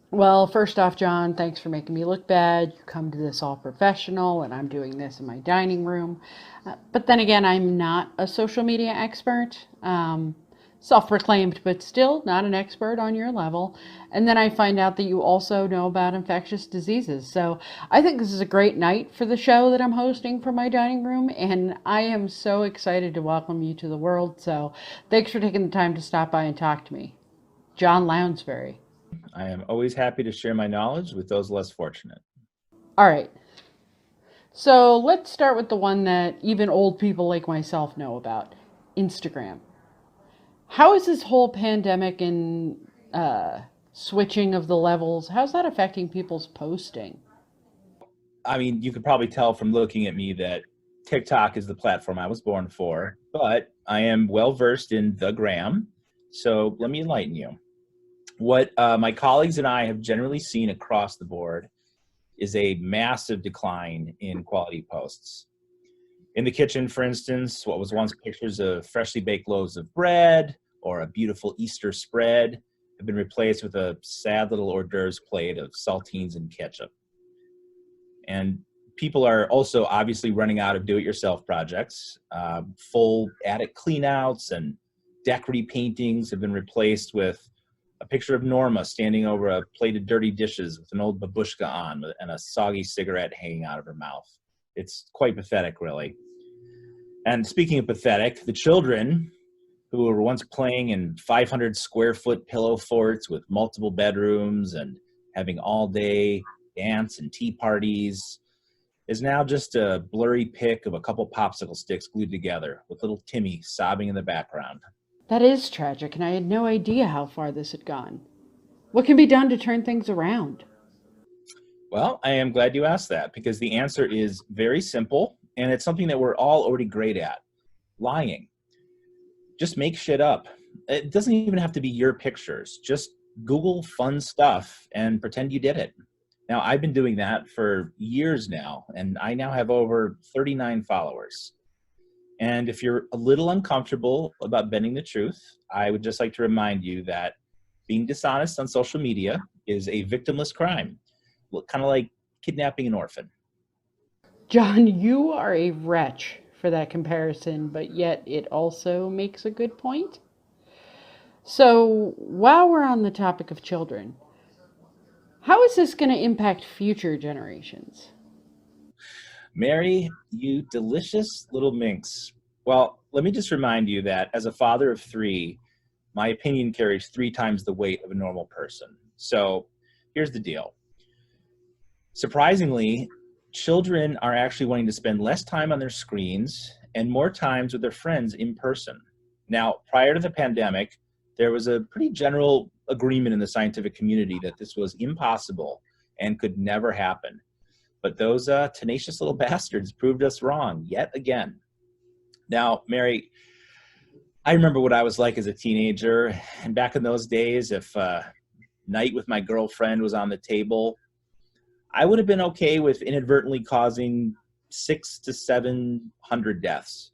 Well, first off, John, thanks for making me look bad. You come to this all professional, and I'm doing this in my dining room. But then again, I'm not a social media expert. Self proclaimed, but still not an expert on your level. And then I find out that you also know about infectious diseases. So I think this is a great night for the show that I'm hosting from my dining room. And I am so excited to welcome you to the world. So thanks for taking the time to stop by and talk to me. John Lounsberry. I am always happy to share my knowledge with those less fortunate. All right. So let's start with the one that even old people like myself know about, Instagram. How is this whole pandemic and switching of the levels, how's that affecting people's posting? I mean, you could probably tell from looking at me that TikTok is the platform I was born for, but I am well versed in the gram. So let me enlighten you. What my colleagues and I have generally seen across the board is a massive decline in quality posts. In the kitchen, for instance, what was once pictures of freshly baked loaves of bread or a beautiful Easter spread have been replaced with a sad little hors d'oeuvres plate of saltines and ketchup. And people are also obviously running out of do-it-yourself projects. Full attic cleanouts and deck repaintings have been replaced with a picture of Norma standing over a plate of dirty dishes with an old babushka on and a soggy cigarette hanging out of her mouth. It's quite pathetic, really. And speaking of pathetic, the children who were once playing in 500 square foot pillow forts with multiple bedrooms and having all day dance and tea parties is now just a blurry pic of a couple popsicle sticks glued together with little Timmy sobbing in the background. That is tragic, and I had no idea how far this had gone. What can be done to turn things around? Well, I am glad you asked that because the answer is very simple and it's something that we're all already great at: lying. Just make shit up. It doesn't even have to be your pictures. Just Google fun stuff and pretend you did it. Now, I've been doing that for years now, and I now have over 39 followers. And if you're a little uncomfortable about bending the truth, I would just like to remind you that being dishonest on social media is a victimless crime, kind of like kidnapping an orphan. John, you are a wretch for that comparison, but yet it also makes a good point. So, while we're on the topic of children, how is this going to impact future generations? Mary, you delicious little minx. Well, let me just remind you that as a father of three, my opinion carries three times the weight of a normal person. So here's the deal. Surprisingly, children are actually wanting to spend less time on their screens and more times with their friends in person. Now, prior to the pandemic, there was a pretty general agreement in the scientific community that this was impossible and could never happen. But those tenacious little bastards proved us wrong yet again. Now, Mary, I remember what I was like as a teenager. And back in those days, if night with my girlfriend was on the table, I would have been okay with inadvertently causing 600 to 700 deaths.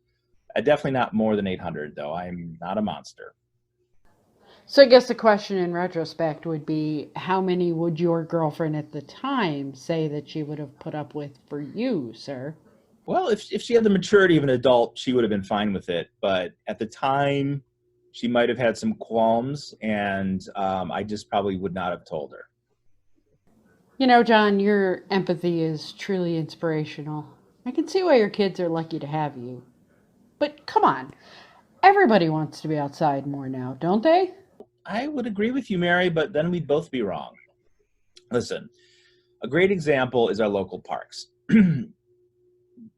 Definitely not more than 800, though. I'm not a monster. So, I guess the question in retrospect would be how many would your girlfriend at the time say that she would have put up with for you, sir? Well, if she had the maturity of an adult, she would have been fine with it. But at the time, she might have had some qualms, and I just probably would not have told her. You know, John, your empathy is truly inspirational. I can see why your kids are lucky to have you. But come on, everybody wants to be outside more now, don't they? I would agree with you, Mary, but then we'd both be wrong. Listen, a great example is our local parks.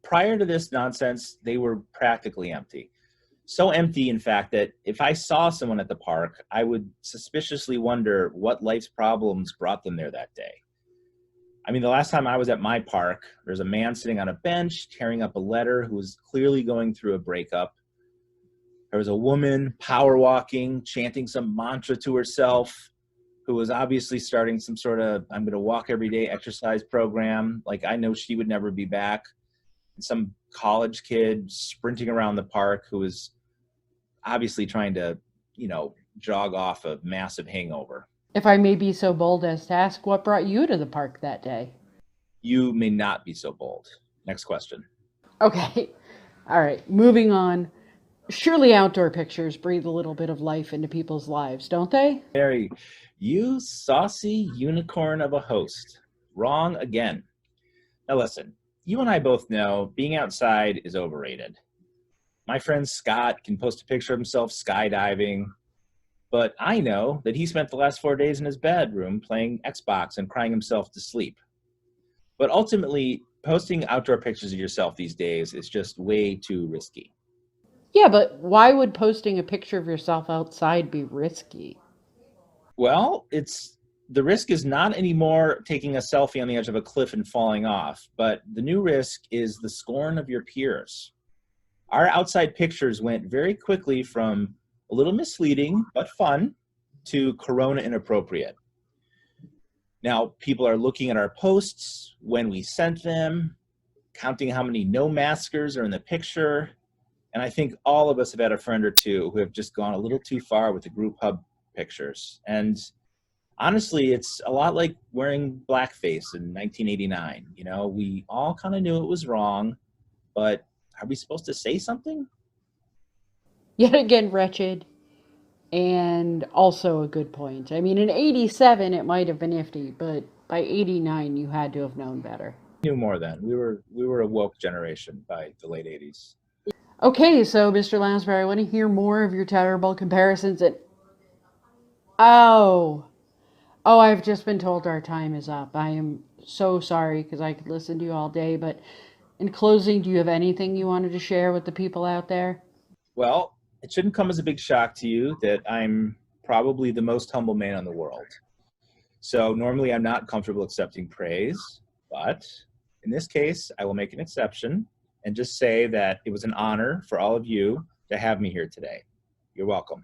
Prior to this nonsense, they were practically empty. So empty, in fact, that if I saw someone at the park, I would suspiciously wonder what life's problems brought them there that day. I mean, the last time I was at my park, there's a man sitting on a bench tearing up a letter who was clearly going through a breakup. There was a woman power walking, chanting some mantra to herself, who was obviously starting some sort of I'm going to walk every day exercise program. Like I know she would never be back. And some college kid sprinting around the park who was obviously trying to, jog off a massive hangover. If I may be so bold as to ask, what brought you to the park that day? You may not be so bold. Next question. Okay. All right. Moving on. Surely outdoor pictures breathe a little bit of life into people's lives, don't they? Mary, you saucy unicorn of a host. Wrong again. Now listen, you and I both know being outside is overrated. My friend Scott can post a picture of himself skydiving, but I know that he spent the last 4 days in his bedroom playing Xbox and crying himself to sleep. But ultimately, posting outdoor pictures of yourself these days is just way too risky. Yeah, but why would posting a picture of yourself outside be risky? Well, it's the risk is not anymore taking a selfie on the edge of a cliff and falling off, but the new risk is the scorn of your peers. Our outside pictures went very quickly from a little misleading but fun to corona inappropriate. Now, people are looking at our posts when we sent them, counting how many no maskers are in the picture. And I think all of us have had a friend or two who have just gone a little too far with the group hug pictures. And honestly, it's a lot like wearing blackface in 1989. You know, we all kind of knew it was wrong, but are we supposed to say something? Yet again, wretched, and also a good point. I mean, in 87, it might have been nifty, but by 89, you had to have known better. Knew more then. We were a woke generation by the late 80s. Okay, so Mr. Lounsberry, I want to hear more of your terrible comparisons. And oh, oh, I've just been told our time is up. I am so sorry because I could listen to you all day. But in closing, do you have anything you wanted to share with the people out there? Well, it shouldn't come as a big shock to you that I'm probably the most humble man in the world. So normally I'm not comfortable accepting praise, but in this case, I will make an exception and just say that it was an honor for all of you to have me here today. You're welcome.